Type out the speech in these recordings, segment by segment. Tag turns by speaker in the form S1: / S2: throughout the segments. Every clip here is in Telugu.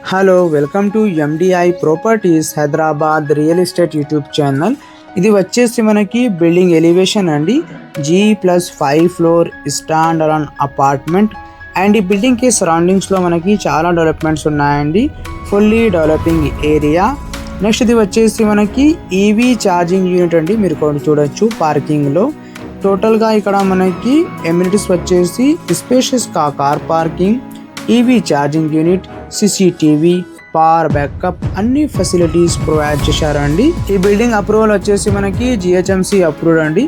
S1: Hello welcome to MDI properties Hyderabad real estate YouTube channel. ఇది వచ్చేసి మనకి బిల్డింగ్ ఎలివేషన్ అండి. G+5 floor stand alone apartment and ఈ బిల్డింగ్కి సరౌండింగ్స్లో మనకి చాలా డెవలప్మెంట్స్ ఉన్నాయండి. Fully developing area. నెక్స్ట్ ఇది వచ్చేసి మనకి ఈవీ ఛార్జింగ్ యూనిట్ అండి. మీరు కూడా చూడొచ్చు పార్కింగ్లో. టోటల్గా ఇక్కడ మనకి ఎమ్యూనిటీస్ వచ్చేసి spacious car parking, EV charging unit, CCTV, power backup అన్ని ఫెసిలిటీస్ ప్రొవైడ్ చేశారండి. ఈ బిల్డింగ్ అప్రూవల్ వచ్చేసి మనకి GHMC అప్రూవ్డ్ అండి.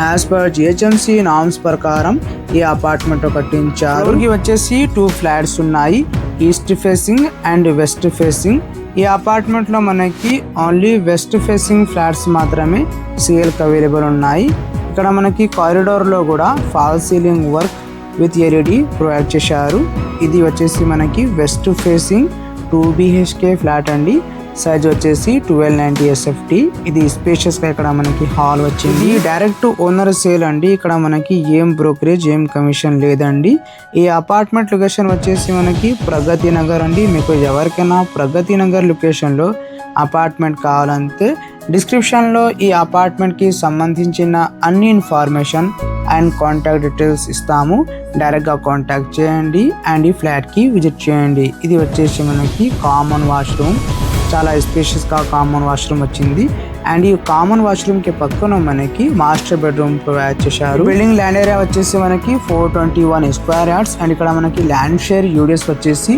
S1: యాజ్ పర్ GHMC నామ్స్ ప్రకారం ఈ అపార్ట్మెంట్ కట్టించారు. ఇది వచ్చేసి 2 ఫ్లాట్స్ ఉన్నాయి, east facing and west facing. ఈ అపార్ట్మెంట్ లో మనకి ఓన్లీ వెస్ట్ ఫేసింగ్ ఫ్లాట్స్ మాత్రమే సేల్కి అవైలబుల్ ఉన్నాయి. ఇక్కడ మనకి కారిడార్ లో కూడా fall ceiling work with LED provide చేశారు. ఇది వచ్చేసి మనకి వెస్ట్ ఫేసింగ్ 2 BHK ఫ్లాట్ అండి. సైజ్ వచ్చేసి 1290 SFT. ఇది స్పేషియస్గా ఇక్కడ మనకి హాల్ వచ్చింది. డైరెక్ట్ ఓనర్ సేల్ అండి. ఇక్కడ మనకి ఏం బ్రోకరేజ్ ఏం కమిషన్ లేదండి. ఈ అపార్ట్మెంట్ లొకేషన్ వచ్చేసి మనకి ప్రగతి నగర్ అండి. మీకు ఎవరికైనా ప్రగతి నగర్ లొకేషన్లో అపార్ట్మెంట్ కావాలంటే డిస్క్రిప్షన్లో ఈ అపార్ట్మెంట్కి సంబంధించిన అన్ని ఇన్ఫర్మేషన్ అండ్ కాంటాక్ట్ డీటెయిల్స్ ఇస్తాము. డైరెక్ట్గా కాంటాక్ట్ చేయండి అండ్ ఈ ఫ్లాట్కి విజిట్ చేయండి. ఇది వచ్చేసి మనకి కామన్ వాష్రూమ్, చాలా స్పేషియస్గా కామన్ వాష్రూమ్ వచ్చింది. అండ్ ఈ కామన్ వాష్రూమ్కి పక్కన మనకి మాస్టర్ బెడ్రూమ్ ప్రొవైడ్ చేశారు. బిల్డింగ్ ల్యాండ్ ఏరియా వచ్చేసి మనకి 421 స్క్వేర్ యార్డ్స్ అండ్ ఇక్కడ మనకి ల్యాండ్ షేర్ యూడిఎస్ వచ్చేసి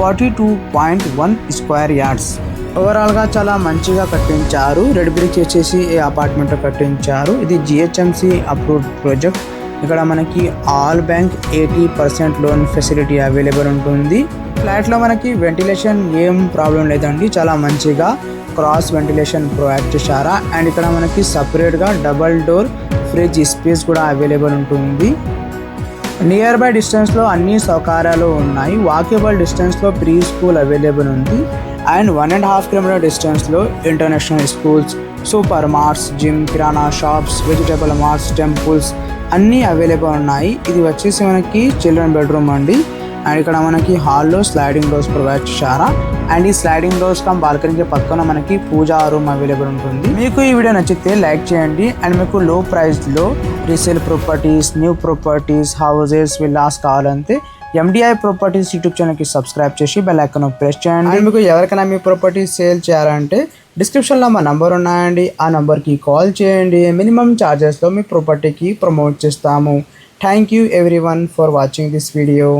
S1: 42.1 స్క్వేర్ యార్డ్స్. ఓవరాల్గా చాలా మంచిగా కట్టించారు. రెడ్ బ్రిక్ వచ్చేసి ఈ అపార్ట్మెంట్ కట్టించారు. ఇది GHMC అప్రూవ్డ్ ప్రాజెక్ట్. ఇక్కడ మనకి all bank 80% loan facility available ఉంటుంది. ఫ్లాట్లో మనకి వెంటిలేషన్ ఏం ప్రాబ్లం లేదండి. చాలా మంచిగా క్రాస్ వెంటిలేషన్ ప్రొవైడ్ చేశారా. అండ్ ఇక్కడ మనకి సపరేట్గా డబల్ డోర్ ఫ్రిడ్జ్ స్పేస్ కూడా అవైలబుల్ ఉంటుంది. నియర్ బై డిస్టెన్స్లో అన్ని సౌకర్యాలు ఉన్నాయి. వాకేబుల్ డిస్టెన్స్లో ప్రీ స్కూల్ అవైలబుల్ ఉంది. అండ్ 1.5 కిలోమీటర్ డిస్టెన్స్లో international schools, super marts, gym, కిరాణా షాప్స్, వెజిటబుల్ మార్ట్స్, టెంపుల్స్ అన్నీ అవైలబుల్ ఉన్నాయి. ఇది వచ్చేసి మనకి చిల్డ్రన్ బెడ్రూమ్ అండి. అండ్ ఇక్కడ మనకి హాల్లో స్లైడింగ్ డోర్స్ ప్రొవైడ్ చేశారా. అండ్ ఈ స్లైడింగ్ డోర్స్ కమ్ బాల్కనీకి పక్కన మనకి పూజా రూమ్ అవైలబుల్ ఉంటుంది. మీకు ఈ వీడియో నచ్చితే లైక్ చేయండి. అండ్ మీకు లో ప్రైస్లో resale properties, new properties, houses, villas కావాలంటే ఎండిఐ ప్రాపర్టీస్ యూట్యూబ్ ఛానల్కి సబ్స్క్రైబ్ చేసి బెల్ ఐకాన్ ప్రెస్ చేయండి. అండ్ మీకు ఎవరికైనా మీ ప్రాపర్టీస్ సేల్ చేయాలంటే డిస్క్రిప్షన్లో మా నంబర్ ఉన్నాయండి. ఆ నంబర్కి కాల్ చేయండి. మినిమం ఛార్జెస్లో మీ ప్రాపర్టీకి ప్రమోట్ చేస్తాము. Thank you everyone for watching this video.